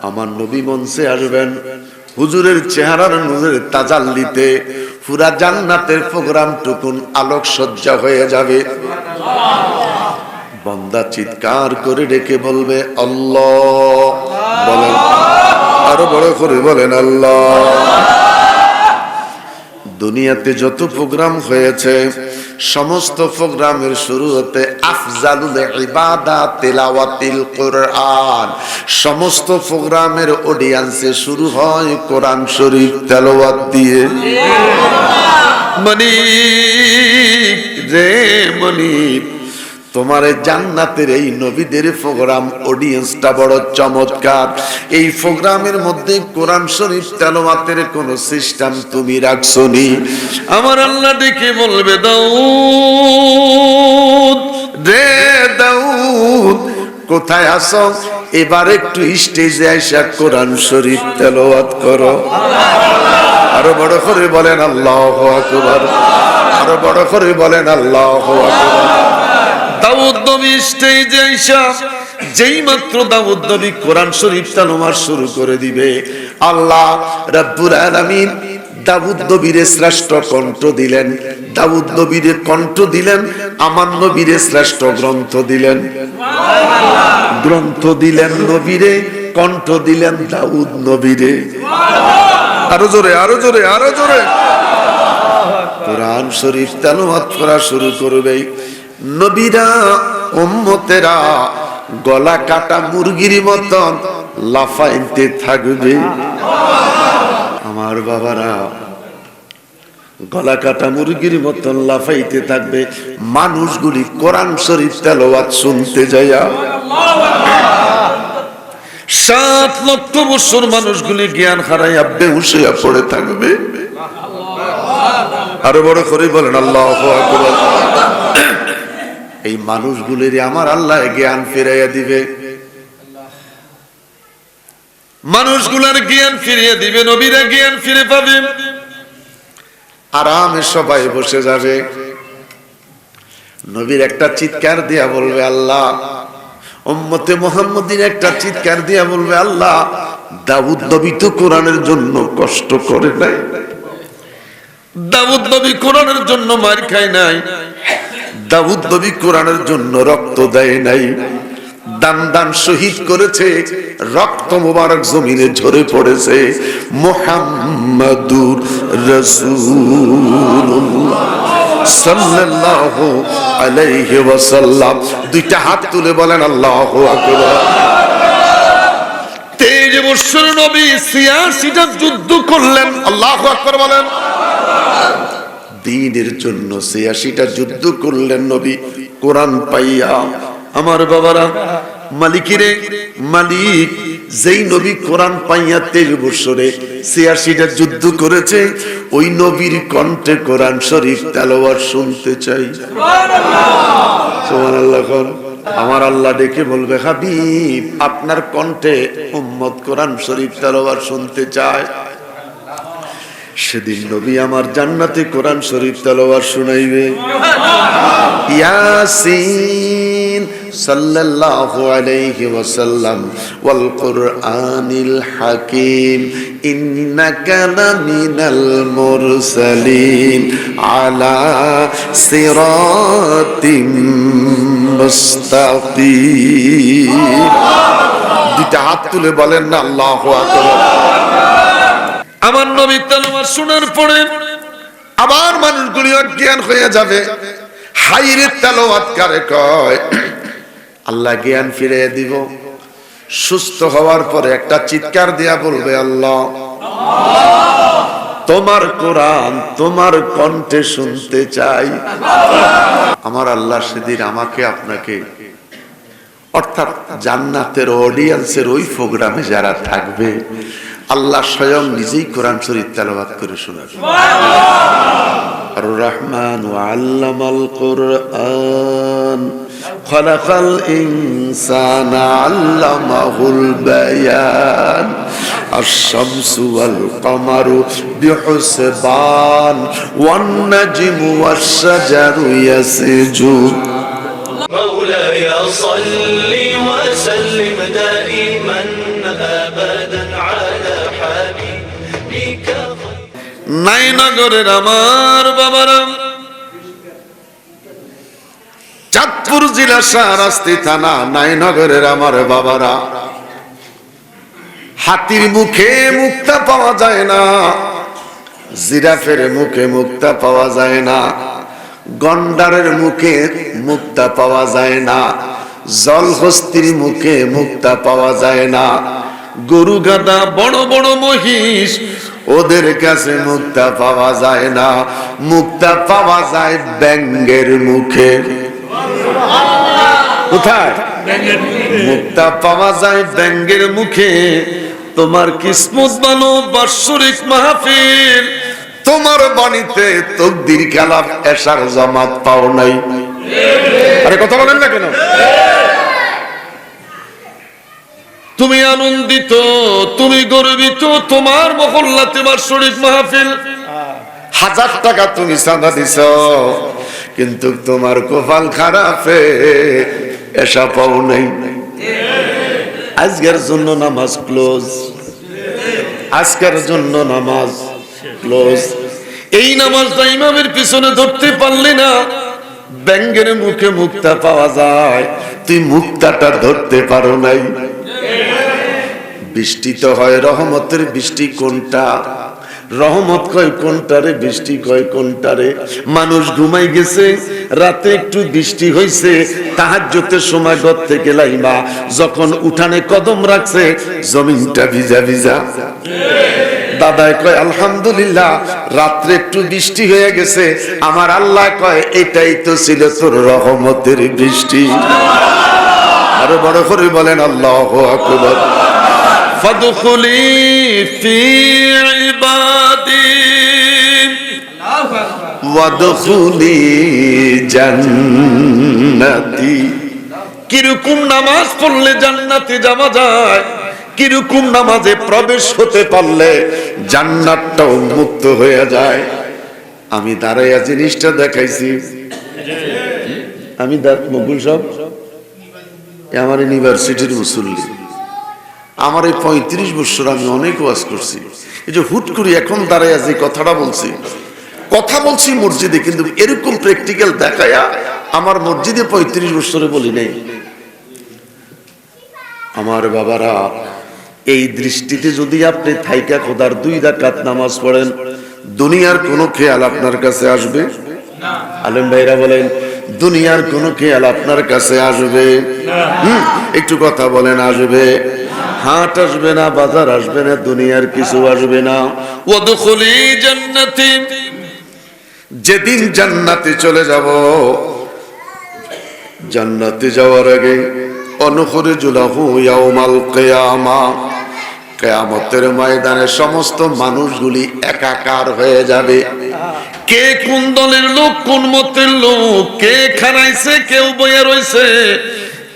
আমার নবী মঞ্চে আসবেন, হুজুরের চেহারার নূরের তাজাল্লিতে পুরা জান্নাতের প্রোগ্রাম টুকুন আলোকসজ্জা হয়ে যাবে। বান্দা চিৎকার করে ডেকে বলবে আল্লাহ, বলেন আরো বড় করে বলেন আল্লাহ। দুনিয়াতে যত প্রোগ্রাম হয়েছে সমস্ত প্রোগ্রামের শুরু হতে আফজালুল ইবাদাত তিলাওয়াতিল কোরআন, সমস্ত প্রোগ্রামের অডিয়েন্সে শুরু হয় কোরআন শরীফ তেলাওয়াত দিয়ে। মানিক রে মানিক, তোমার জান্নাতের এই নবীদের প্রোগ্রাম অডিয়েন্সটা বড় চমৎকার। এই প্রোগ্রামের মধ্যে কোরআন শরীফ তেলাওয়াতের কোন সিস্টেম তুমি রাখছনি। আমার আল্লাহ ডেকে বলবে দাউদ রে দাউদ, কোথায় আছো? এবার একটু স্টেজে এসে কোরআন শরীফ তেলাওয়াত করো। আরো বড় করে বলেন আল্লাহু আকবার, আরো বড় করে বলেন আল্লাহু আকবার। দাউদ নবী স্টেজে আইসা যেই মাত্র দাউদ নবী কোরআন শরীফ তেলাওয়াত শুরু করে দিবে, আল্লাহ রাব্বুল আলামিন দাউদ নবীর শ্রেষ্ঠ কণ্ঠ দিলেন, দাউদ নবীর কণ্ঠ দিলেন, আমার নবীর শ্রেষ্ঠ গ্রন্থ দিলেন, গ্রন্থ দিলেন নবীরে, কণ্ঠ দিলেন দাউদ নবীরে। আরো জোরে আরো জোরে আরো জোরে কোরআন শরীফ তেলাওয়াত করা শুরু করবে। নবীরা উম্মতেরা গলা কাটা মুরগির মতন লাফাইতে থাকবে। আমার বাবারা গলা কাটা মুরগির মতন লাফাইতে থাকবে। মানুষগুলি কোরআন শরীফ তেলাওয়াত শুনতে যায়া 7 লক্ষ বছর মানুষগুলি জ্ঞান হারাইয়া বেহুশ হইয়া পড়ে থাকবে। আরো বড় করে বলেন আল্লাহু আকবার। এই মানুষগুলির আমার আল্লাহ জ্ঞান ফিরাইয়া দিবে, মানুষগুলার জ্ঞান ফিরিয়ে দিবে, নবীরা জ্ঞান ফিরে পাবে, আরামে সবাই বসে যাবে। নবীর একটা চিৎকার দিয়া বলবে আল্লাহ, উম্মতে মুহাম্মদীর একটা চিৎকার দিয়া বলবে আল্লাহ, দাউদ নবী তো কোরআনের জন্য কষ্ট করে নাই, দাউদ নবী কোরআনের জন্য মার খায় নাই, দাউদ নবী কোরআনের জন্য রক্ত দেয় নাই, দান দান শহীদ করেছে, রক্ত মোবারক জমিনে ঝরে পড়েছে। মুহাম্মাদুর রাসূলুল্লাহ সাল্লাল্লাহু আলাইহি ওয়াসাল্লাম। দুইটা হাত তুলে বলেন আল্লাহু আকবার। 23 বছর নবী 86টা যুদ্ধ করলেন, আল্লাহু আকবার বলেন। দ্বীনের জন্য 86টা যুদ্ধ করলেন নবী কোরআন পাইয়া। আমার বাবারা, মালিকিরে মালিক যেই নবী কোরআন পাইয়া 23 বছরে 86টা যুদ্ধ করেছে, ওই নবীর কণ্ঠে কোরআন শরীফ তেলাওয়াত শুনতে চাই। সুবহানাল্লাহ। আমার আল্লাহ ডেকে বলবে হাবিব, আপনার কণ্ঠে উম্মত কোরআন শরীফ তেলাওয়াত শুনতে চায়। সেদিন নবী আমার জান্নাতে কোরআন শরীফ তেলাওয়াত শুনাইবে। ইয়াসিন সাল্লাল্লাহু আলাইহি ওয়াসাল্লাম ওয়াল কুরআনিল হাকীম ইন্নাকা লামিনাল মুরসালিন আলা সিরাতিম মুস্তাকিম। দুইটা হাত তুলে বলেন না আল্লাহু আকবার। আমার নবী তেলাওয়াত শোনার পরে আবার মানুষগুলি অজ্ঞান হয়ে যাবে। হাইরে তেলাওয়াত কারে কয়? আল্লাহ জ্ঞান ফিরিয়ে দিব। সুস্থ হওয়ার পরে একটা চিৎকার দিয়া বলবে আল্লাহ, তোমার কোরআন তোমার কণ্ঠে শুনতে চাই। আমার আল্লাহ সেদিন আমাকে আপনাকে, অর্থাৎ জান্নাতের অডিয়েন্সের ওই প্রোগ্রামে যারা থাকবে, আল্লাহ স্বয়ং নিজেই কোরআন শরীফ তেলাওয়াত করে শোনাবে। আর রহমান আল্লামাল কোরআন খলাকাল ইনসানা আল্লামাহুল বায়ান আশ-শামসু ওয়াল কমারু বিহুসবান ওয়ান নাজমু ওয়াশ-শাজারু ইয়াসজুদ। مولاي صل وسلم دائما أبدا নাইনগরের আমার বাবারা, চাঁদপুর জেলা শাহরাস্তি থানা নাইনগরের আমার বাবারা, হাতির মুখে মুক্তা পাওয়া যায় না, জিরাফের মুখে মুক্তা পাওয়া যায় না, গন্ডারের মুখে মুক্তা পাওয়া যায় না, জলহস্তির মুখে মুক্তা পাওয়া যায় না, গরু গাদা বড় বড় মহিষ ওদের কাছে মুক্তা পাওয়া যায় না, মুক্তা পাওয়া যায় ব্যাঙের মুখে। কোথায়? মুক্তা পাওয়া যায় ব্যাঙের মুখে। তোমার কিসমত বানো বাৎসরিক মাহফিল, তোমার বাণীতে তকদির খেলাফ এশার জামাত পাও নাই। আরে কথা বলেন না কেন? তুমি আনন্দিত, তুমি গর্বিত, তোমার মহল্লাতে বাৎসরিক মাহফিল, 1000 টাকা তুমি চাঁদা দিছ, কিন্তু তোমার কপাল খারাপে এশা পাও নাই। আজকের জন্য নামাজ ক্লোজ, আজকের জন্য নামাজ ক্লোজ। এই নামাজটা ইমামের পিছনে ধরতে পারলি না, ব্যাঙের মুখে মুক্তা পাওয়া যায়, তুই মুক্তাটা ধরতে পারো নাই। বৃষ্টি তো হয় রহমতের বৃষ্টি, কোনটা রহমত কয় কোনটারে, বৃষ্টি কয় কোনটারে। মানুষ ঘুমাই গেছে, রাতে একটু বৃষ্টি হইছে, তাহাজ্জুদের সময় ঘর থেকে লাইমা যখন উঠানে কদম রাখছে, জমিনটা ভিজা ভিজা। দাদায় কয় আলহামদুলিল্লাহ, রাত্রে একটু বৃষ্টি হয়ে গেছে। আমার আল্লাহ কয় এটাই তো ছিল তোর রহমতের বৃষ্টি। আরো বড় করে বলেন আল্লাহু আকবার। ফাদখুলি ফি ইবাদি ওয়াদখুলি জান্নাতি। কিরকম নামাজ পড়লে জান্নাতে যাওয়া যায়, কিরকম নামাজে প্রবেশ হতে পারলে জান্নাতটাও মুক্ত হয়ে যায়। আমি দাঁড়াইয়া জিনিসটা দেখাইছি। আমি মুকুল সব আমার ইউনিভার্সিটির মুসল্লি, আমার এই 35 বছর আমি অনেক ওয়াজ করছি। এই যে হুট করে এখন দাঁড়াইয়া যে কথাটা বলছি, কথা বলছি মসজিদে, কিন্তু এরকম প্র্যাকটিক্যাল দেখায়া আমার মসজিদে 35 বছরে বলি নাই। আমার বাবারা, এই দৃষ্টিতে যদি আপনি থাইকা খোদার 2 রাকাত নামাজ পড়েন, দুনিয়ার কোনো খেয়াল আপনার কাছে আসবে? আলেম ভাইরা বলেন, দুনিয়ার কোনো খেয়াল আপনার কাছে আসবে? একটু কথা বলেন, আসবে? হাট আসবে না, বাজার আসবে না, দুনিয়ার কিছু আসবে না। ওয়াদখুলি জান্নাতি, যেদিন জান্নাতে চলে যাব, জান্নাতে যাওয়ার আগে অনুখরিজুলাহু ইয়াউমাল কিয়ামা, কিয়ামতের ময়দানে সমস্ত মানুষগুলি একাকার হয়ে যাবে। কে কোন দলের লোক, কোন মতের লোক, কে খানাইছে, কেউ বইয়া রইছে,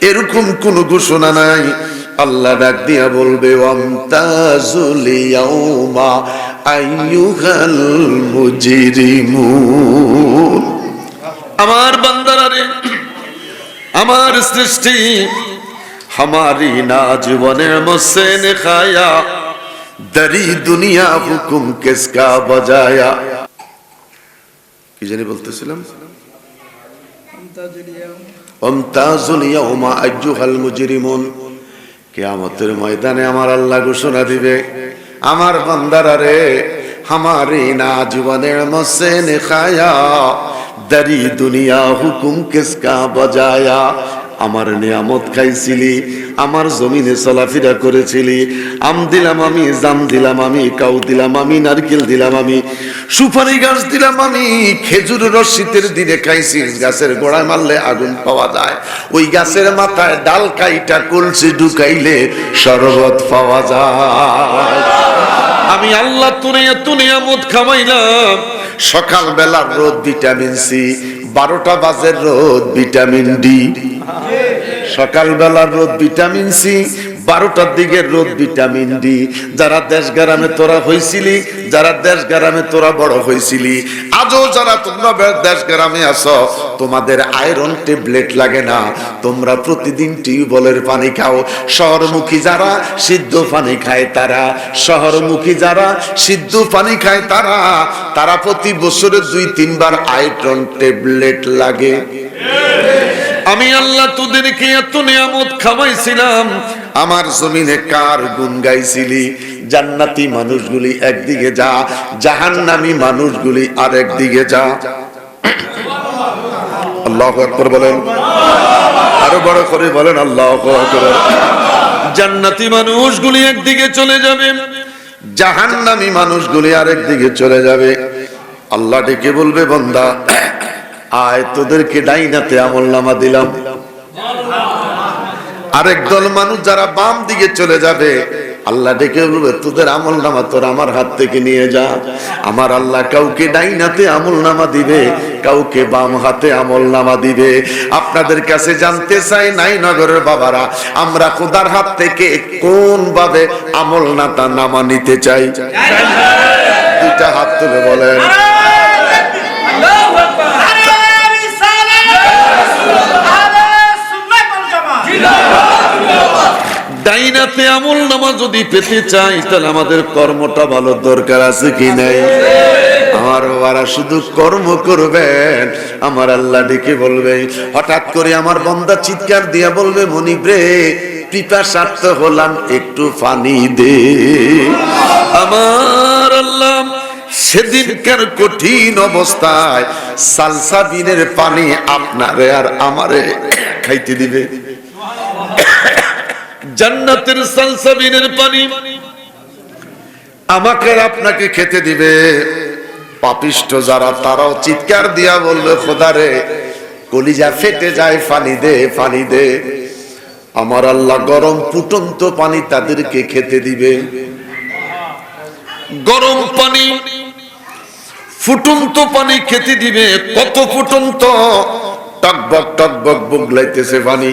এরকম কোন ঘোষণা নাই। আল্লাহ ডাক দিয়া বলবে, ওয়ামতাজুল ইয়াউমা আইয়ুহাল মুজরিমুন। আমার বান্দারা রে, আমার সৃষ্টি, हमारी नाजवाने मुझसे ने खाया, दरी दुनिया हुकुम किसका बजाया। কি জানি বলতেছিলাম? আমতাজুল ইয়াউমা আইয়ুহাল মুজরিমুন। কিয়ামতের ময়দানে আমার আল্লাহ ঘোষণা দিবে, আমার বান্দারা রে, हमारी नाजवाने मुझसे ने खाया, दरी दुनिया हुकुम किसका बजाया। আমার নিয়ামত খাইছিলি, আমার জমিনে চলাফেরা করেছিলি, আম দিলাম আমি, জাম দিলাম আমি, কাউ দিলাম আমি, নারকেল দিলাম আমি, সুপারি গাছ দিলাম আমি। খেজুর রস শীতের দিনে খাইছিস, গাছের গোড়ায় মারলে আগুন পাওয়া যায়, ওই গাছের মাথায় ডাল কাইটা কলসি ঢুকাইলে শরবত পাওয়া যায়। আমি আল্লাহ তোরে এত নিয়ামত খাওয়াইলাম। সকাল বেলার রোদ ভিটামিন সি, 12টা বাজের রোদ ভিটামিন ডি। সকাল বেলার রোদ ভিটামিন সি, 12টার দিকে রোদ, ভিটামিন ডি। যারা দেশ গ্রামে তোরা হইছিলি, যারা দেশ গ্রামে তোরা বড় হইছিলি, আজও যারা তোমরা দেশ গ্রামে আছো, তোমাদের আয়রন ট্যাবলেট লাগে না, তোমরা প্রতিদিন টিউবওয়েলের পানি খাও। শহরমুখী যারা সিদ্ধ পানি খায় তারা, শহরমুখী যারা সিদ্ধ পানি খায় তারা, তারা প্রতি বছরে 2-3 বার আয়রন ট্যাবলেট লাগে। আমি আল্লাহ তোদেরকে এত নিয়ামত খাওয়াইছিলাম, আমার জমিনে কার গুণ গাইছিলি? জান্নাতি মানুষগুলি একদিকে যা, জাহান্নামী মানুষগুলি আরেক দিকে যা। আল্লাহু আকবার বলেন, আরো বড় করে বলেন আল্লাহু আকবার। জান্নাতি মানুষগুলি একদিকে চলে যাবে, জাহান্নামী মানুষগুলি আরেক দিকে চলে যাবে। আল্লাহ ডেকে বলবে, বান্দা আয়, তোদেরকে ডাইনাতে আমলনামা দিলাম। আরেক দল মানুষ যারা বাম দিকে চলে যাবে, আল্লাহ ডেকে বলবে, তোদের আমলনামা তোর আমার হাত থেকে নিয়ে যা। আমার আল্লাহ কাউকে ডাইনাতে আমলনামা দিবে, কাউকে বাম হাতে আমলনামা দিবে। আপনাদের কাছে জানতে চাই, নাই নগরের বাবারা, আমরা খোদার হাত থেকে কোন ভাবে আমলনামা নিতে চাই? দুইটা হাত তুলে বলেন। ডাইনাতে আমলনামা যদি পেতে চাই, তাহলে আমাদের কর্মটা ভালো দরকার আছে কি নাই? আমার বাবারা শুধু কর্ম করবেন, আমার আল্লাহ ডেকে বলবে, হঠাৎ করে আমার বান্দা চিৎকার দিয়া বলবে, মনিব রে পিপাসার্থ হলাম, একটু পানি দে। আমার আল্লাহ সেদিনকার কঠিন অবস্থায় সালসাবিনের পানি আপনারে আর আমারে খাইতে দিবে। জান্নাতের সালসাবিনের পানি আমাকে আপনাকে খেতে দিবে। পাপিষ্ঠ যারা, তারাও চিৎকার দিয়া বলবে, খোদা রে কলিজা ফেটে যায়, পানি দে, পানি দে। আমার আল্লাহ গরম ফুটন্ত পানি তাদেরকে খেতে দিবে। গরম পানি, ফুটন্ত পানি খেতে দিবে। কত ফুটন্ত, টকবক টকবক বুগলাইতেছে পানি।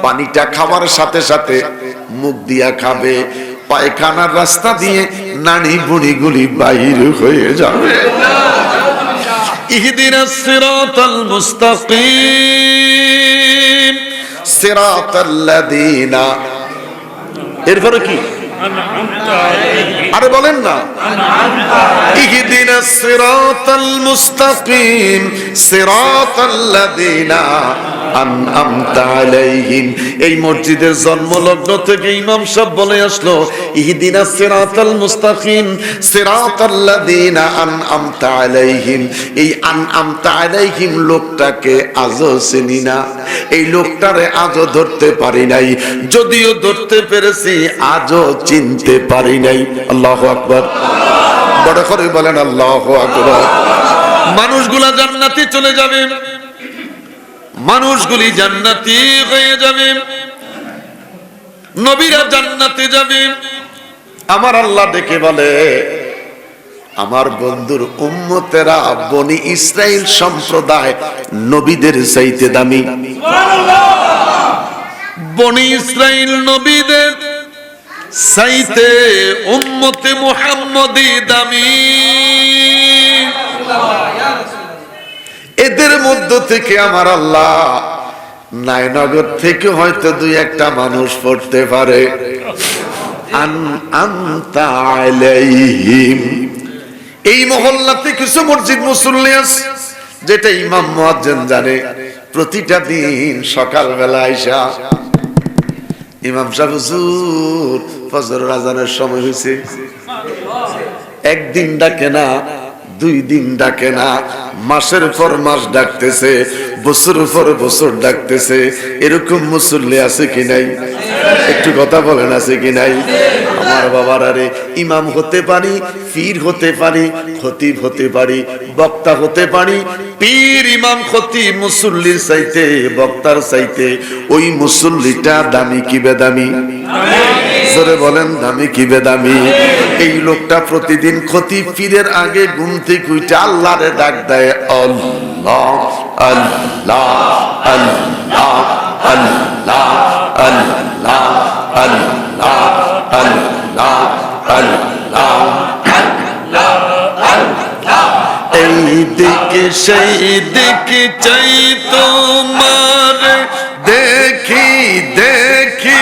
পানিটা খাবার সাথে সাথে মুখ দিয়া খাবে, পায়খানার রাস্তা দিয়ে নানি বুড়িগুলি বাইর হয়ে যাবে। ইহদিনাস সিরাতাল মুস্তাকিম সিরাতাল্লাযীনা, এরপরে কি? আরে বলেন না, ইহদিনাস সিরাতাল মুস্তাকিম সিরাতাল্লাযীনা আনআমতা আলাইহিম। এই মসজিদের জন্মলগ্ন থেকে ইমাম সাহেব বলে আসলো, ইহদিনাস সিরাতাল মুস্তাকিম সিরাতাল্লাযীনা আনআমতা আলাইহিম। এই আনআমতা আলাইহিম লোকটাকে আজও চিনি না, এই লোকটারে আজও ধরতে পারি নাই, যদিও ধরতে পেরেছি আজও চিনতে পারি নাই। আল্লাহু আকবার, বড় করে বলেন আল্লাহু আকবার। মানুষগুলা জান্নাতে চলে যাবে, মানুষগুলি জান্নাতি হয়ে যাবে, নবীরা জান্নাতে যাবে। আমার আল্লাহ ডেকে বলে, আমার বন্ধুর উম্মতেরা বনি ইসরাইল সম্প্রদায় নবীদের চাইতে দামি। বনি ইসরাইল নবীদের চাইতে উম্মতে মুহাম্মদী দামি। এদের মধ্য থেকে আমার আল্লাহ নায়নগর থেকে হয়তো 2-1টা মানুষ পড়তে পারে, আনআমতা আলাইহিম। এই মহল্লাতে কিছু মসজিদ মুসল্লি আছে, যেটা ইমাম মুয়াজ্জিন জানে। প্রতিটা দিন সকালবেলা আইসা ইমাম সাহেব, হুজুর ফজরের আজানের সময় হয়েছে, একদিন ডাকে না, 2 দিন ডাকে না, মাসের পর মাস ডাকতেছে, বছর পর বছর ডাকতেছে। এরকম মুসল্লি আছে কি নাই? একটু কথা বলেন, আছে কি নাই? আমার বাবার, আরে ইমাম হতে পারি, পীর হতে পারি, খতিব হতে পারি, বক্তা হতে পারি। পীর, ইমাম, খতিব মুসল্লির চাইতে, বক্তার চাইতে ওই মুসল্লিটা দামি কি বেদামি? জোরে বলেন, দামি কি বেদামি? এই লোকটা প্রতিদিন খতিব পীরের আগে ঘুম থেকে উঠে আল্লাহরে ডাক দেয়, আল্লাহ আল্লাহ আল্লাহ আল্লাহ আল্লাহ আল্লাহ। আল্লাহ আল্লাহ এই দিকে সেই দিকে চাই তোমার দেখি দেখি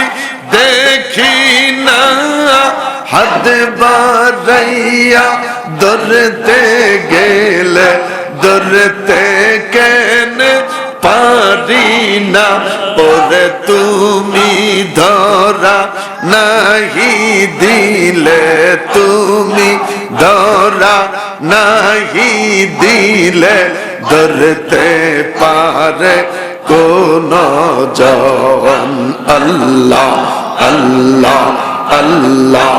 দেখি না হাত বাড়াইয়া ধরতে গেলে ধরতে কেন পারি না ওরে তুমি ধরা নাহি দিলে তুমি ধরা নাহি দিলে ধরতে পারে কোন জন আল্লাহ আল্লাহ আল্লাহ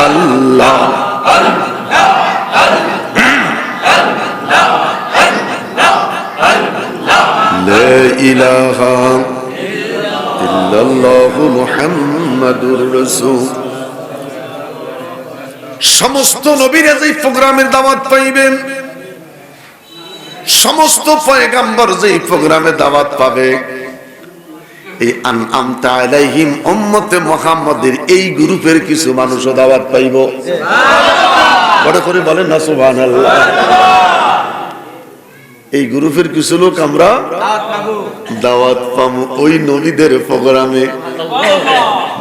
আল্লাহ লা ইলাহা ইল্লাল্লাহু মুহাম্মাদুর রাসূল। সমস্ত নবীরা যেই প্রোগ্রামের দাওয়াত পাইবেন, সমস্ত পয়গাম্বর যেই প্রোগ্রামে দাওয়াত পাবে, এই আনআমতা আলাইহিম উম্মতে মুহাম্মাদের এই গ্রুপের কিছু মানুষও দাওয়াত পাইব। বড় করে বলেন না সুবহানাল্লাহ। এই গ্রুপের কিছু লোক আমরা দাওয়াত পাবো ওই নবীদের প্রোগ্রামে।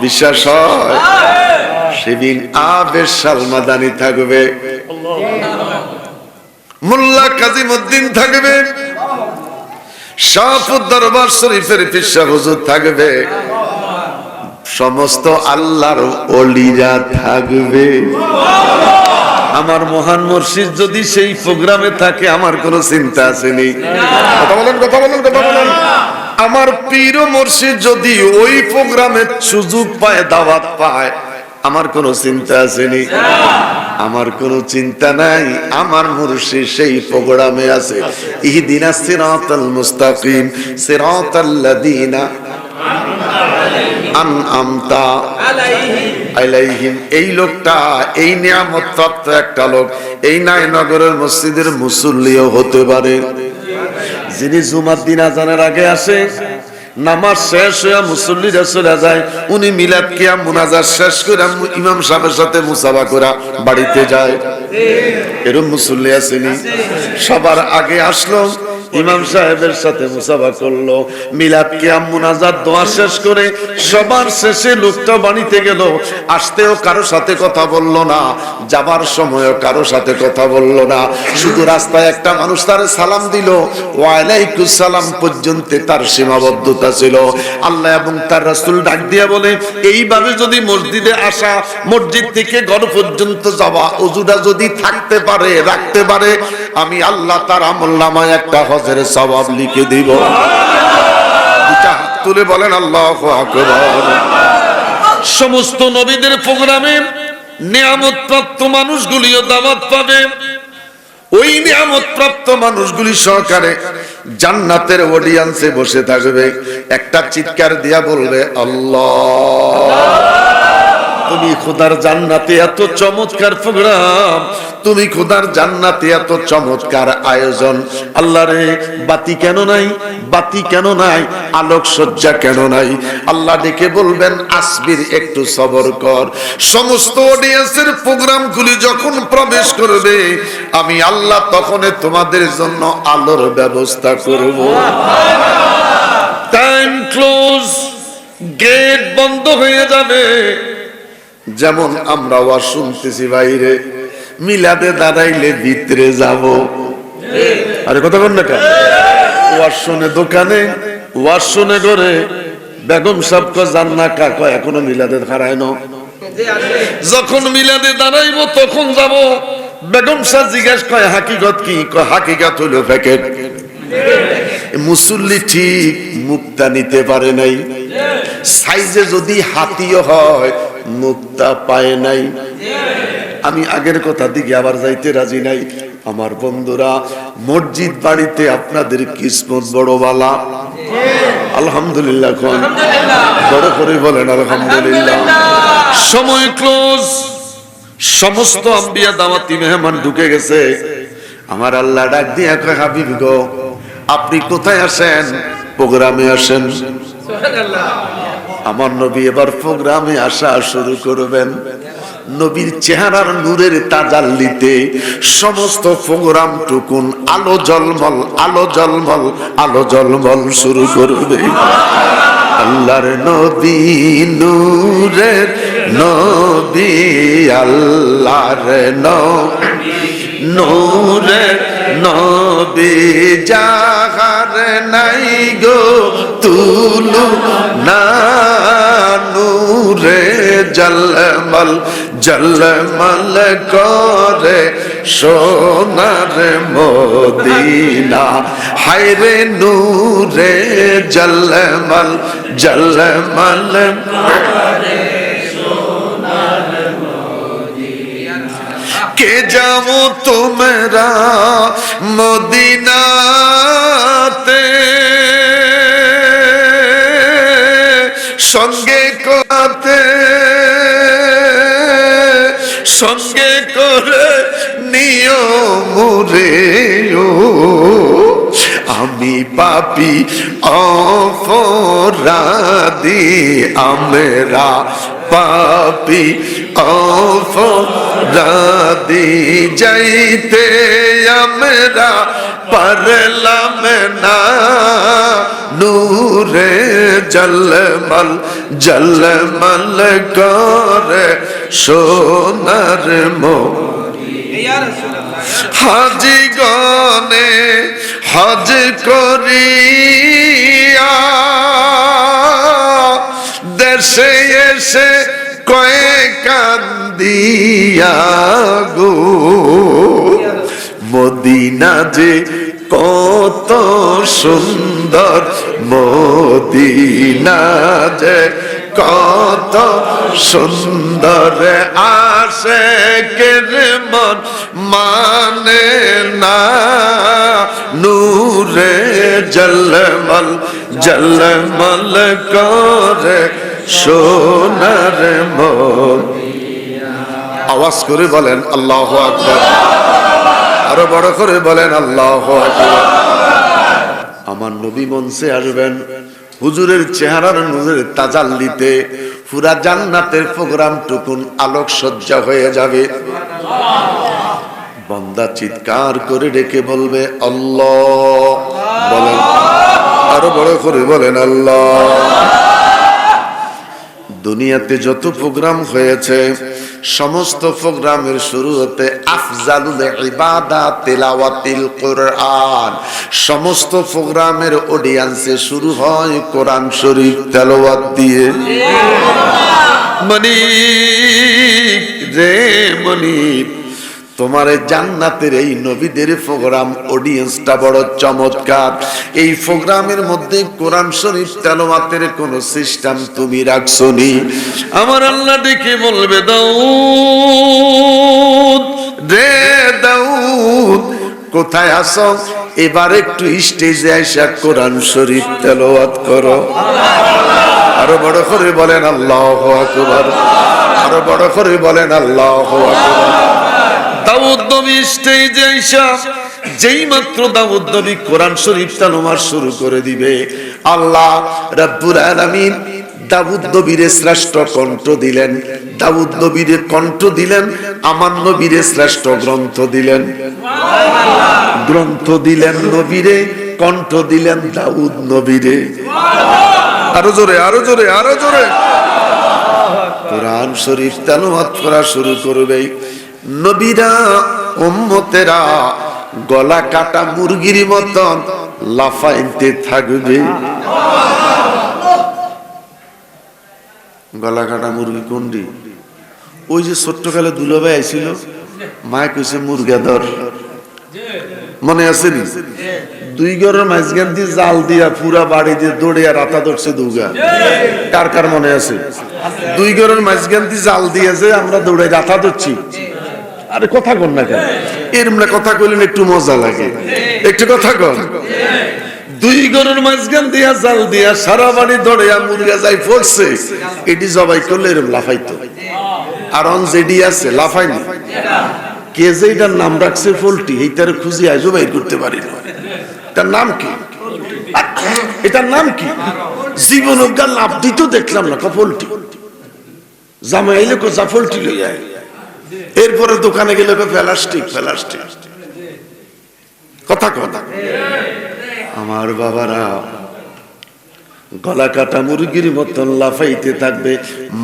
বিশ্বাস হয়? সেদিন আবে সালমাদানি থাকবে, মোল্লা কাজীমউদ্দিন থাকবে, শাহপুর দরবার শরীফের পিসা হুজুর থাকবে, সমস্ত আল্লাহর ওলিরা থাকবে। আমার মহান মুর্শিদ যদি সেই প্রোগ্রামে থাকে আমার কোনো চিন্তা আসেনি। কথা বলেন কথা বলেন কথা বলেন। আমার পীর মুর্শিদ যদি ওই প্রোগ্রামে সুযোগ পায়, দাওয়াত পায়, আমার কোনো চিন্তা আসেনি। আমার কোনো চিন্তা নাই, আমার মুর্শিদ সেই প্রোগ্রামে আছে। ইহদিনাস সিরাতাল মুস্তাকিম সিরাতাল্লাযীনা আনআমতা আলাইহিম। এই লোকটা এই নিয়ামত প্রাপ্ত একটা লোক, এই নাইনগরের মসজিদের মুসল্লিও হতে পারে, যিনি জুমার দিন আজানের আগে আসে, নামাজ শেষ হয়ে মুসল্লিরা চলে যায়, উনি মিলাদ কিয়াম মুনাজাত শেষ করে ইমাম সাহেবের সাথে মুসাফা করে বাড়িতে যায়। এরকম মুসল্লি আসেনি? সবার আগে আসলো, ইমাম সাহেবের সাথে মুসাফা করলো, মিলাদ কিয়াম মুনাজাত দোয়া শেষ করে সবার শেষে লোকটা বাড়িতে গেল। আসতেও কারো সাথে কথা বললো না, যাবার সময়ও কারো সাথে কথা বললো না, শুধু রাস্তায় একটা মানুষ তার সালাম দিল, ওয়ালাইকুম সালাম পর্যন্ত তার সীমাবদ্ধতা ছিল। আল্লাহ এবং তার রাসূল ডাক দিয়া বলে, এইভাবে যদি মসজিদে আসা, মসজিদ থেকে ঘর পর্যন্ত যাওয়া, ওযুটা যদি থাকতে পারে, রাখতে পারে, আমি আল্লাহ তার আমলনামায় একটা হজের সওয়াব লিখে দিব। দুটা হাত তুলে বলেন আল্লাহু আকবার। সমস্ত নবীদের প্রোগ্রামে নিয়ামত প্রাপ্ত মানুষগুলিও দাওয়াত পাবে। ওই নিয়ামত প্রাপ্ত মানুষগুলি সহকারে জান্নাতের অডিয়েন্সে বসে থাকবে, একটা চিৎকার দিয়া বলবে আল্লাহ। তুমি খোদার জান্নাতে এত চমৎকার প্রোগ্রাম, তুমি খোদার জান্নাতে এত চমৎকার আয়োজন, আল্লাহ রে বাতি কেন নাই, বাতি কেন নাই, আলোক সজ্জা কেন নাই? আল্লাহ ডেকে বলবেন আসবির, একটু সবর কর। সমস্ত অডিয়েন্সের প্রোগ্রামগুলি যখন প্রবেশ করবে, আমি আল্লাহ তখন তোমাদের জন্য আলোর ব্যবস্থা করব। টাইম ক্লোজ, গেট বন্ধ হয়ে যাবে। যেমন আমরা ওয়াজ শুনতেছি বাইরে, মিলাদে দাঁড়াইলে ভিতরে যাব। আরে কথা বল না কেন? ওয়াজ শুনে দোকানে, ওয়াজ শুনে ঘরে, বেগম সাহেব জান্না কাকা এখনো মিলাদে দাঁড়ায় না। যখন মিলাদে দাঁড়াইবো তখন যাব। বেগম সাহেব জিজ্ঞাসা করে হাকিকত কি? হাকিকত হলো প্যাকেট। মুসল্লি ঠিক মুক্তা নিতে পারে নাই, সাইজে যদি হাতিও হয় মুক্তা পায় নাই। আমি আগের কথা দিকে আবার যাইতে রাজি নাই। আমার বন্ধুরা, মসজিদ বাড়িতে আপনাদের কিসমত বড় বালা। আলহামদুলিল্লাহ, বড় করে বলেন আলহামদুলিল্লাহ। সময় ক্লোজ, সমস্ত আম্বিয়া দাওয়াতি মেহমান ঢুকে গেছে। আমার আল্লাহ ডাক দিয়ে কয়, হাবিব গো আপনি কোথায় আসেন? প্রোগ্রামে আসেন। আমার নবী এবার প্রোগ্রামে আসা শুরু করবেন। নবীর চেহারার নূরের তাজাল্লিতে সমস্ত প্রোগ্রাম টুকুন আলো জলমল আলো জলমল আলো জলমল শুরু করবে। আল্লাহর নবী নূরের নবী, আল্লাহর নবী নূরের নবী, যাহার নাই গো তুলু না, নূরে জলমল জলমল করে সোনার মদিনা, হায়রে নূরে জলমল জলমল করে সোনার মদিনা। কে যাবো তোমরা মদিনাতে, সঙ্গে কোতে সঙ্গে করে নিও মুরে, আমি পাপী অপরাধী, আমরা পাপী অপরাধী, যাইতে আমরা পারলাম না, নূরে জলমল জলমল করে সোনার মদিনা। হাজি গনে হজ করিয়া দেশে এসে কয়ে কান্দিয়া গো, মদিনা যে কত সুন্দর, মদিনা যে কত সুন্দর, আশিকের মন মানে না, নূরে জলমল জলমল করে সোনার মদিনা। আওয়াজ করে বলেন আল্লাহু আকবার, আরো বড় করে বলেন আল্লাহু আকবার। আমার নবী মঞ্চে আসবেন, হুজুরের চেহারার নূরের তাজাল্লিতে পুরা জান্নাতের প্রোগ্রাম টুকুন আলোকসজ্জা হয়ে যাবে। বান্দা চিৎকার করে ডেকে বলবে আল্লাহ, বলেন আরো বড় করে বলেন আল্লাহ। দুনিয়াতে যত প্রোগ্রাম হয়েছে সমস্ত প্রোগ্রামের শুরু হতে আফজালুল ইবাদাত তিলাওয়াতিল কোরআন, সমস্ত প্রোগ্রামের অডিয়েন্সে শুরু হয় কোরআন শরীফ তেলাওয়াত দিয়ে। মানিক রে মানিক, তোমার জান্নাতের এই নবীদের প্রোগ্রাম অডিয়েন্সটা বড় চমৎকার। এই প্রোগ্রামের মধ্যে কোরআন শরীফ তেলাওয়াতের কোন সিস্টেম তুমি রাখছনি। আমার আল্লাহ দেখে বলবে দাউদ রে দাউদ কোথায় আছো, এবার একটু স্টেজে এসে কোরআন শরীফ তেলাওয়াত করো। আরো বড় করে বলেন আল্লাহু আকবার, আরো বড় করে বলেন আল্লাহু আকবার। দাউদ নবী স্টেজে আইসা যেই মাত্র দাউদ নবী কোরআন শরীফ তেলাওয়াত শুরু করে দিবে, আল্লাহ রাব্বুল আলামিন দাউদ নবীর শ্রেষ্ঠ কণ্ঠ দিলেন, দাউদ নবীর কণ্ঠ দিলেন, আমার নবীর শ্রেষ্ঠ গ্রন্থ দিলেন, গ্রন্থ দিলেন নবীরে, কণ্ঠ দিলেন দাউদ নবীরে। আরো জোরে আরো জোরে আরো জোরে কোরআন শরীফ তেলাওয়াত করা শুরু করবে। নবীরা উম্মতেরা গলা কাটা মুরগির মতন লাফাইতে থাকবে। গলা কাটা মুরগি কোনটি? ওই যে ছোট্টকালে দুলাভাই আইছিল, মায় কইছে মুরগা ধর, মনে আছে নি? দুই ঘরের মাঝখান দিয়ে জাল দিয়া পুরা বাড়ি দিয়ে দৌড়িয়া রাতা ধরছে দুগা, কার কার মনে আছে? দুই ঘরের মাঝখান দিয়ে জাল দিয়েছে, আমরা দৌড়ে রাতা ধরছি। আরে কথা কন না কেন? এরম না কথা কইলেন একটু মজা লাগে, একটু কথা কন। দুই গরুর মাঝখান দিয়া জাল দিয়া সারা বাড়ি দৌড়িয়া মুরগা যাই পড়ছে, এটি জবাই করলে এরম লাফাইতো। আর অন যেডি আছে লাফাইনি, কে যে এটার নাম রাখছে পোল্ট্রি, এইটার খুঁজি আজও বাইর করতে পারি না। এটার নাম কি? এটার নাম কি? জীবন লাভ দিত দেখলাম না, কপলটি জামা এলে জাফলটি লই যায়। এরপরে দোকানে গেলে প্লাস্টিক প্লাস্টিক কথা কথা। আমার বাবারা গলা কাটা মুরগির মতন লাফাইতে থাকবে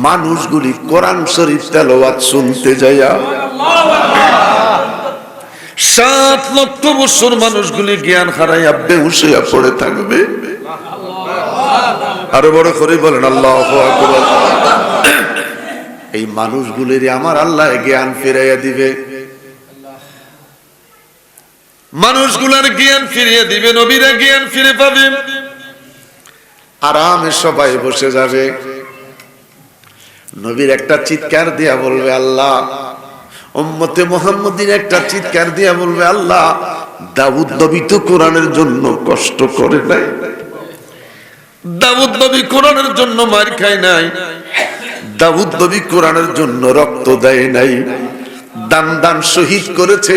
মানুষগুলি কোরআন শরীফ তেলাওয়াত শুনতে যাইয়া। 7 লক্ষ বছর মানুষগুলি জ্ঞান হারাইয়া বেহুশ হইয়া পড়ে থাকবে। আরো বড় করে বলেন আল্লাহু আকবার। এই মানুষগুলির আমার আল্লাহ জ্ঞান ফিরাইয়া দিবে, মানুষগুলার জ্ঞান ফিরিয়ে দিবে, নবীরা জ্ঞান ফিরে পাবে, আরামে সবাই বসে যাবে। নবীর একটা চিৎকার দিয়া বলবে আল্লাহ, উম্মতে মুহাম্মদীর একটা চিৎকার দিয়া বলবে আল্লাহ, দাউদ নবী তো কোরআনের জন্য কষ্ট করে নাই, দাউদ নবী কোরআনের জন্য মার খায় নাই, দাউদ নবী কোরআনের জন্য রক্ত দেয় নাই, দান দান শহীদ করেছে,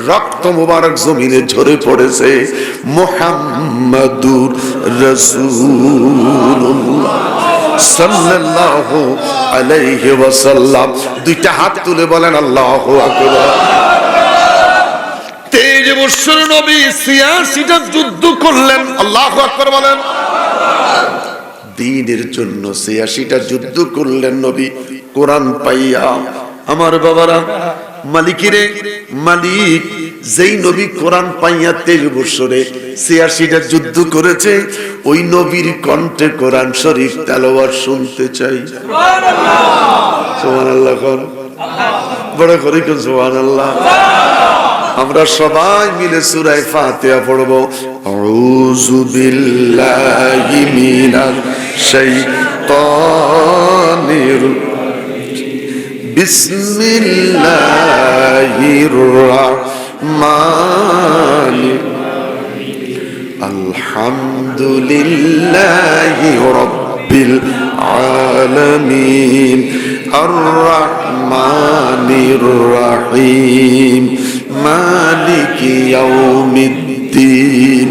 রক্ত মোবারক জমিনে ঝরে পড়েছে। মুহাম্মাদুর রাসূলুল্লাহ সাল্লাল্লাহু আলাইহি ওয়াসাল্লাম। দুইটা হাত তুলে বলেন আল্লাহু আকবার। 23 বছর নবী 86টা যুদ্ধ করলেন, আল্লাহু আকবার বলেন। দ্বীনের জন্য 86টা যুদ্ধ করলেন নবী কোরআন পাইয়া। আমার বাবারা, মালিকিরে মালিক যেই নবী কোরআন পাইয়া 23 বছরে 86টা যুদ্ধ করেছে, ওই নবীর কণ্ঠে কোরআন শরীফ তেলাওয়াত শুনতে চাই। সুবহানাল্লাহ, বড় করে সুবহানাল্লাহ। আমরা সবাই মিলে সূরা ফাতিহা পড়ব। আউযু বিল্লাহি মিনাশ শাইতানির বিসমিল্লাহির রাহমানির আলহামদুলিল্লাহি রাব্বিল আলামিন আর রাহমানির রাহিম মালিকি ইয়াউমিদ্দিন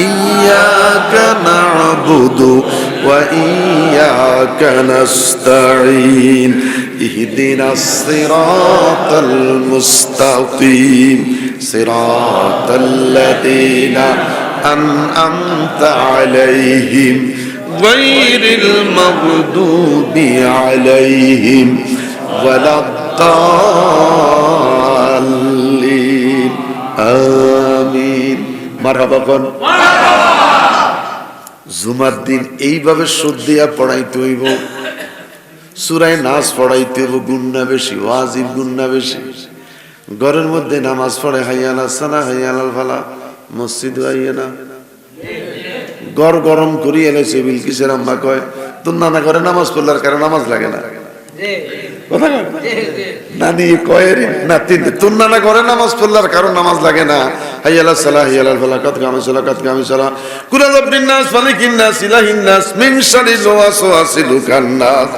ইয়্যাকা না'বুদু ওয়া ইয়্যাকা নাস্তাঈন ইহদিনাস সিরাতাল মুস্তাকিম সিরাতাল্লাযীনা আন'আমতা আলাইহিম গায়রিল মাগদুবি আলাইহিম ওয়ালাদ-দাল্লিন। আমিন। মারহাবা কোন। জুমার দিন এইভাবে শ্রদ্ধা পড়াইতে হইব, সূরা নাস পড়াইতে হইব, গুন্না বেশি, ওয়াজিব গুন্না বেশি। ঘরের মধ্যে নামাজ পড়ে হাইয়া আলাস সালাহ হাইয়া আলাল ফালাহ, মসজিদে আইয়া না ঘর গরম করি এনেছে। বিলকিসের আম্মা কয়, তোর নানা ঘরে নামাজ পড়লার কারণ নামাজ লাগে না। নানি কয় নাতি, তোর নানা ঘরে নামাজ পড়লার কারণ নামাজ লাগে না। হাইয়া আলাস সালাহ হাইয়া আলাল ফালাহ, কাদ কামিস সালাহ কাদ কামিস সালাহ, কুল রাব্বিন নাস মালিকিন নাস ইলাহিন নাস মিন শারিল ওয়াসওয়াসিল খান্নাস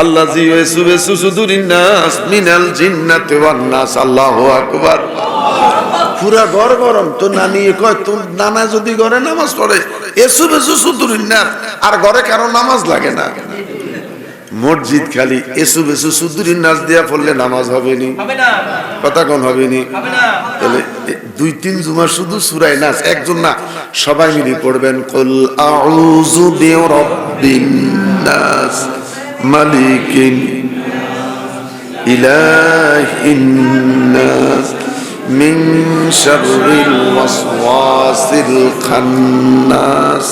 আল্লাযী ইউওয়াসওয়াসু সুদুরিন নাস মিনাল জিন্নাতি ওয়ান নাস। আল্লাহু আকবার। পুরা ঘর গরম। তো নানি কয়, তোর নানা যদি ঘরে নামাজ পড়ে ইউওয়াসওয়াসু সুদুরিন নাস, আর ঘরে কারো নামাজ লাগে না। মসজিদ খালি ইউওয়াসওয়াসু সুদুরিন নাস দিয়া পড়লে নামাজ হবে নি? কথা কোন হবে নি? তাহলে 2-3 জুমা শুধু সূরা নাস, একজন না, সবাই মিলে পড়বেন। কুল আউযু বিরাব্বিন নাস মালিকিন ইলাহিন নাস মিন শাররিল ওয়াসওয়াসিল খান্নাস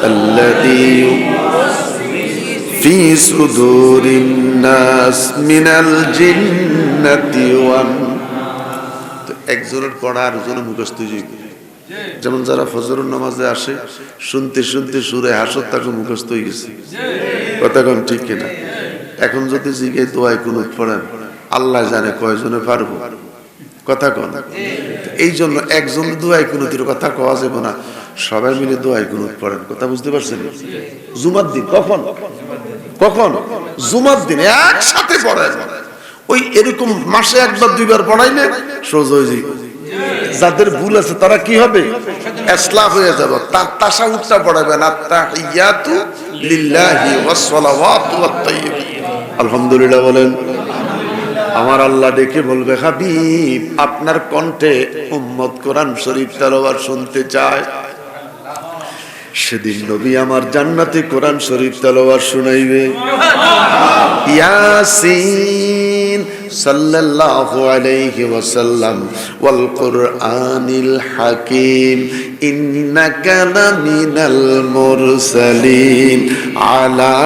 আল্লাযী ফি সুদুরিন নাস মিনাল জিন্নাতি ওয়ান। তো একজনের পড়া আর একজনের মুখস্থ হয়ে যায়। যেমন যারা ফজরের নামাজে আসে, শুনতে শুনতে সূরা হাসর তাকে মুখস্থ হয়ে গেছে। কথা কোন ঠিক কিনা? এখন যদি জিজ্ঞাসা দোয়ায় কুনুত পড়েন, আল্লাহ জানে কয়জনে পারবো। কথা কোন। এই জন্য একজন দোয়ায় কুনুতের কথা কওয়া যাবে না, সবাই মিলে দোয়ায় কুনুত পড়েন। কথা বুঝতে পারছেন? জুমার দিন কখন কখন? জুমার দিন একসাথে পড়েন। ওই এরকম মাসে 1-2 বার পড়াইলে সোজা হয়ে যায়। যাদের ভুল আছে তারা কি হবে? ইসলাহ হয়ে যাবে। তার তাশাহুদটা পড়াবেন, আত-তাহিয়াতু লিল্লাহি ওয়াস সালাওয়াতু ওয়াত তাইয়্যিব। আলহামদুলিল্লাহ বলেন। আমার আল্লাহ ডেকে বলবে, হাবিব আপনার কণ্ঠে উম্মত কোরআন শরীফ তেলাওয়াত শুনতে চায়। সেদিন নবী আমার জান্নাতে কোরআন শরীফ তেলাওয়াত শুনাইবে। ইয়াসিন সাল্লাল্লাহু আলাইহি ওয়াসাল্লাম ওয়াল কুরআনিল হাকীম ইন্নাকা লামিনাল মুরসালিন আলা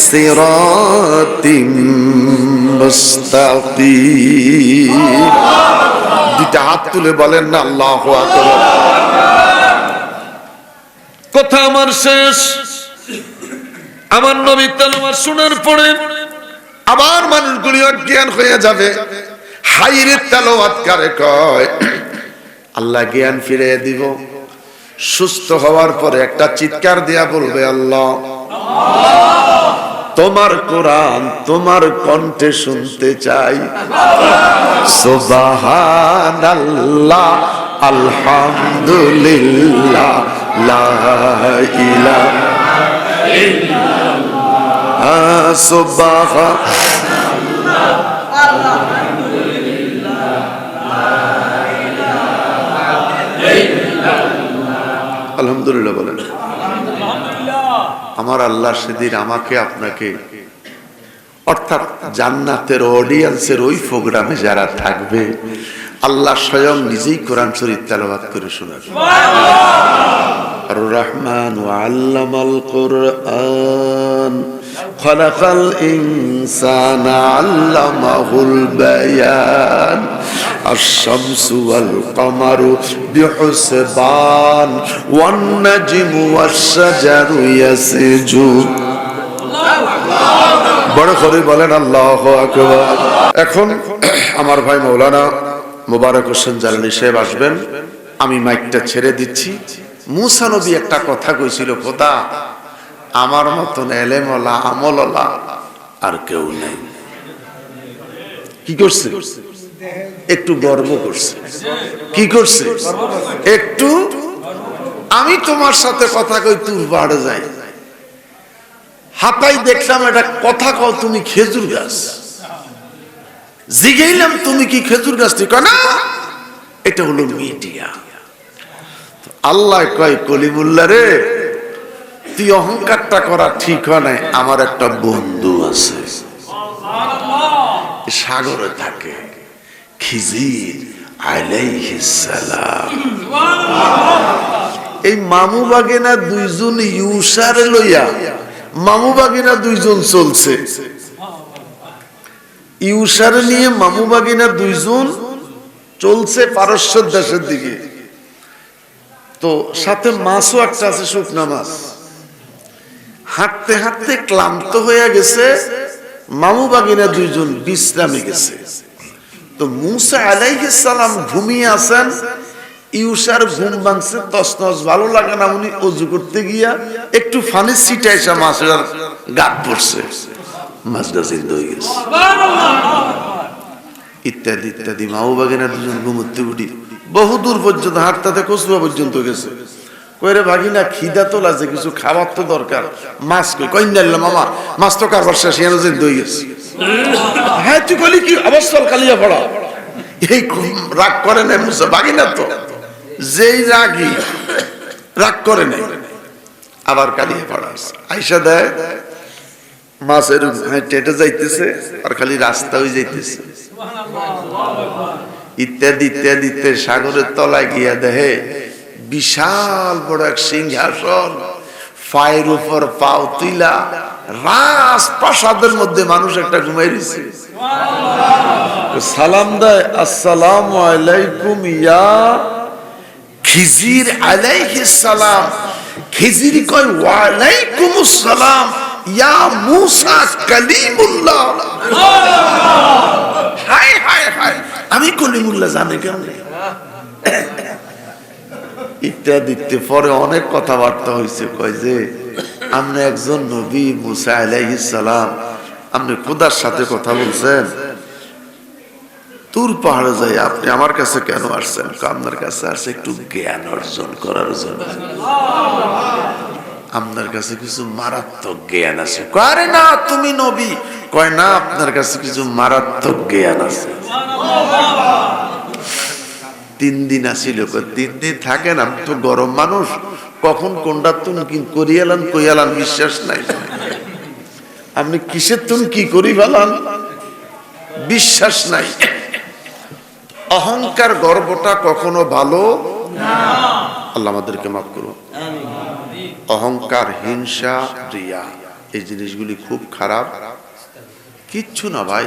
সিরাতিম মুস্তাকিম। দুইটা হাত তুলে বলেন না আল্লাহু আকবার। কথা আমার শেষ। আমার নবী তেলাওয়াত শোনার পরে আবার মানুষগুলি অজ্ঞান হয়ে যাবে। হাইরে তেলাওয়াত কারে কয়? আল্লাহ জ্ঞান ফিরিয়ে দিব। সুস্থ হওয়ার পরে একটা চিৎকার দিয়া বলবে, আল্লাহ তোমার কোরআন তোমার কণ্ঠে শুনতে চাই। সুবহানাল্লাহ আলহামদুলিল্লাহ লা ইলাহা ইল্লাল্লাহ সুবহানাল্লাহ আলহামদুলিল্লাহ লা ইলাহা ইল্লাল্লাহ। আলহামদুলিল্লাহ বলেন। আমার আল্লাহ সেদিন আমাকে আপনাকে, অর্থাৎ জান্নাতের অডিয়েন্সের ওই প্রোগ্রামে যারা থাকবে, আল্লাহ স্বয়ং নিজেই কোরআন শরীফ তেলাওয়াত করে শোনাবে। আর রহমান আল্লামাল কোরআন খলাকাল ইনসানা আল্লামাহুল বায়ান আশ-শামসু ওয়াল কামারু বিহুসবান ওয়ান নাজমু ওয়াশ-শাজারু ইয়াসজুদ। বড় করে বলেন আল্লাহু আকবার। এখন আমার ভাই মাওলানা মোবারক হোসেন জালালী সাহেব আসবেন। আমি মাইকটা ছেড়ে দিচ্ছি। মুসা নবী একটা কথা কইছিল, খোদা আমার মতন এলেমওয়ালা আমলওয়ালা আর কেউ নেই। কি করছে? একটু গর্ব করছে। কি করছে? একটু আমি তোমার সাথে কথা কই তুর বাড়ে যাই। হাতাই দেখলাম এটা কথা কও তুমি খেজুর গাছ। জিগাইলাম তুমি কি খেজুর গাছ? ঠিক না, এটা হলো মিডিয়া। আল্লাহ কয় কলিমুল্লাহ রে, তুই অহংকারটা করা ঠিক হয় নাই। আমার একটা বন্ধু আছে, সাগরে থাকে, খিজির আলাইহিস সালাম। এই মামু বাগিনা দুইজন ইউসারে লইয়া মামু বাগিনা দুইজন চলছে। ইউসারে নিয়ে মামু বাগিনা দুইজন চলছে পারস্য দেশের দিকে। তো সাথে মাছও একটা আছে, শুকনা মাছ। হাঁটতে হাঁটতে ক্লান্ত হয়ে গেছে, মামু বাগিনা দুইজন বিশ্রামে গেছে। তো মুসা আলাইহিস সালাম ঘুমিয়ে আছেন। ইউসার ঘুম ভাঙছে, তসনস ভালো লাগে না, উনি ওযু করতে গিয়া একটু ফানি ছিটাইসা মাছের গাত পড়ছে, মাছটা জিন্দা হয়ে গেছে। ইত্যাদি ইত্যাদি। মামু বাগিনা দুজন ঘুমোতে উঠি বহু দূর পর্যন্ত, হাঁটতে কসবা পর্যন্ত গেছে। কইরে ভাগিনা খিদা তো লাগছে, কিছু খাবার তো দরকার। মাছ কই? কই না মামা, মাছ তো কারবার শেষ, এনে জিন্দা হয়ে গেছে। হ্যাঁ তুই কইলি কি অবস্থা? কালিয়া পড়া। এই রাগ করে নাই মুসা, ভাগিনা তো যেই রাগি রাগ করে নাই, আবার কালিয়া পড়া আইসা দেয় মাছের হেঁটে যাইতেছে, আর খালি রাস্তা হয়ে যাইতেছে। ইত্যাদি ইত্যাদি। সাগরের তলায় গিয়া দেখে বিশাল বড় এক সিংহাসন, পায়ের উপর পাও তুইলা রাজপ্রাসাদের মধ্যে মানুষ একটা ঘুমাই রয়েছে। সালাম দেয়, আসসালামু আলাইকুম ইয়া খিজির আলাইহিস সালাম। খিজির কয় ওয়ালাইকুমুস সালাম ইয়া মুসা কালিমুল্লাহ। হায় হায় হায়, আমি কলিমুল্লাহ জানি কেমন? ইত্যাদি। পরে অনেক কথাবার্তা হয়েছে। কয় যে আপনি একজন নবী মুসা আলাইহিস সালাম, আপনি খোদার সাথে কথা বলছেন, তুর পাহাড়ে যাই আপনি আমার কাছে কেন আসছেন? আপনার কাছে আসছে একটু জ্ঞান অর্জন করার জন্য। আপনার কাছে কিছু মারাত্মক জ্ঞান আছে। কয় না তুমি নবী, কয় না আপনার কাছে কিছু মারাত্মক জ্ঞান আছে। 3 দিন আসিল, 3 দিন থাকেন, আমি তো গরম মানুষ, কখন কোনটা তুমি কি করিয়ালান কইয়ালান বিশ্বাস নাই। আপনি কিসের তুমি কি করি ফেলান বিশ্বাস নাই। অহংকার গর্বটা কখনো ভালো না। আল্লাহ আমাদেরকে মাফ করুন। অহংকার, হিংসা, রিয়া, এই জিনিসগুলি খুব খারাপ। কিচ্ছু না ভাই,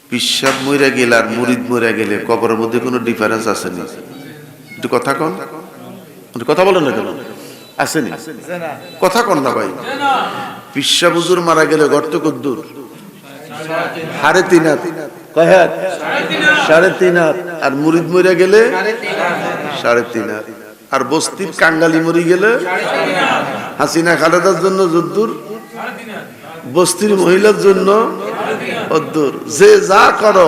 পিশাব মরে গেলে আর মুরিদ মরে গেলে কবরের মধ্যে কোনো ডিফারেন্স আছে নি? একটু কথা কন, কথা বলেন না কেন? আসেনি কথা কন না ভাই। পিশাব হুজুর মারা গেলে গর্ত কদ্দুর? 3.5 হাত। কয় হাত? 3.5 হাত। আর মুরিদ মরে গেলে 3.5 হাত। আর বস্তির কাঙ্গালি মরি গেলে হাসিনা খালেদার জন্য যদ্দুর, বস্তির মহিলার জন্য অদ্দুর। যে যা করো,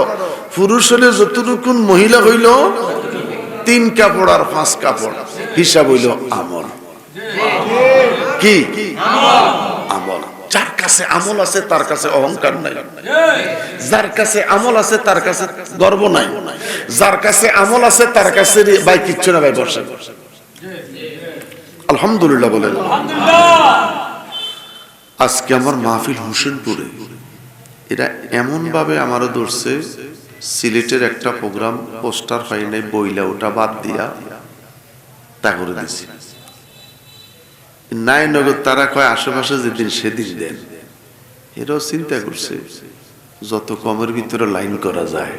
পুরুষ হলে যতটুকু, মহিলা হইল 3 কাপড় আর 5 কাপড়, হিসাব হইল আমল। কি আমল? যার কাছে আমল আছে তার কাছে অহংকার নাই, যার কাছে আমল আছে তার কাছে গর্ব নাই, যার কাছে আমল আছে তার কাছে ভাই কিচ্ছু না ভাই, বসে আলহামদুলিল্লাহ বলেন। আজকে আমার মাহফিল হোসেনপুরে, এরা এমন ভাবে আমারও ধরছে, সিলেটের একটা প্রোগ্রাম পোস্টার হয় নাই, বইলা ওটা বাদ দিয়া তা করে দিছি। নাই নগদ তারা কয় আশেপাশে যেদিন সেদিন দেন। এরাও চিন্তা করছে যত কমের ভিতরে লাইন করা যায়,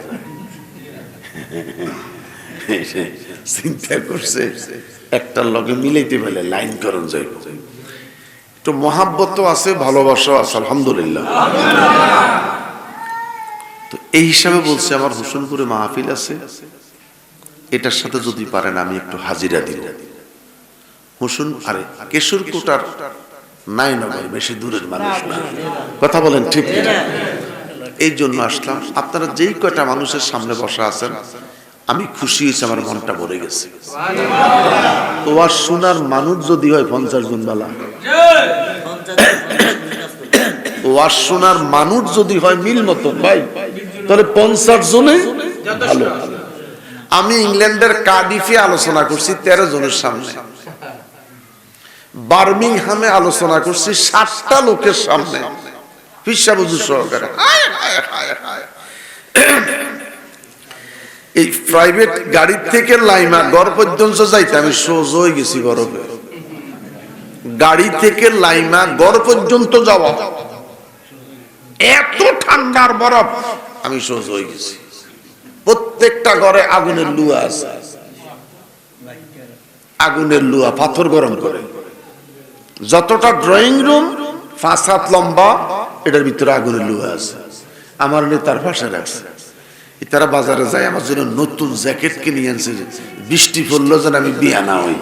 চিন্তা করছে একটার লগে মিলাইতে পারলে লাইন করন যায়। তো মহাব্বত আছে, ভালোবাসা আছে, আলহামদুলিল্লাহ। তো এই হিসাবে বলছে আমার হোসেনপুরে মাহফিল আছে, এটার সাথে যদি পারেন আমি একটু হাজিরা দিব। হোসেন আরে কেশরকোটার নাই না ভাই, বেশি দূরের মানুষ না, কথা বলেন ঠিক না? এই জন্য আসলাম। আপনারা যেই কয়টা মানুষের সামনে বসা আছেন, আমি খুশি হয়েছি, আমার মনটা ভরে গেছে। ওয়াজ শোনার মানুষ যদি হয় 50 জন বালা, ওয়াজ শোনার মানুষ যদি হয় মিল মতন ভাই, তাহলে 50 জনে ভালো। আমি ইংল্যান্ডের কার্ডিফে আলোচনা করছি 13 জনের সামনে, বার্মিংহামে আলোচনা করছি 60টা লোকের সামনে, পিশাব হুজুর সহকারে। এই প্রাইভেট গাড়ি থেকে লাইমা গড় পর্যন্ত যাইতে আমি সোজা হয়ে গেছি বরফে। গাড়ি থেকে লাইমা গড় পর্যন্ত যাওয়া, এত ঠান্ডার বরফ, আমি সোজা হয়ে গেছি। প্রত্যেকটা ঘরে আগুনের লুয়া আছে, আগুনের লুয়া, পাথর গরম করে। যতটা ড্রয়িং রুম 5 হাত লম্বা, এটার ভিতরে আগুনের লুয়া আছে। আমার নেতার পাশে রাখছে। তারা বাজারে যায়, আমার জন্য নতুন জ্যাকেট কিনে আনছে, বৃষ্টি পড়লো যেন আমি বিয়া না হই।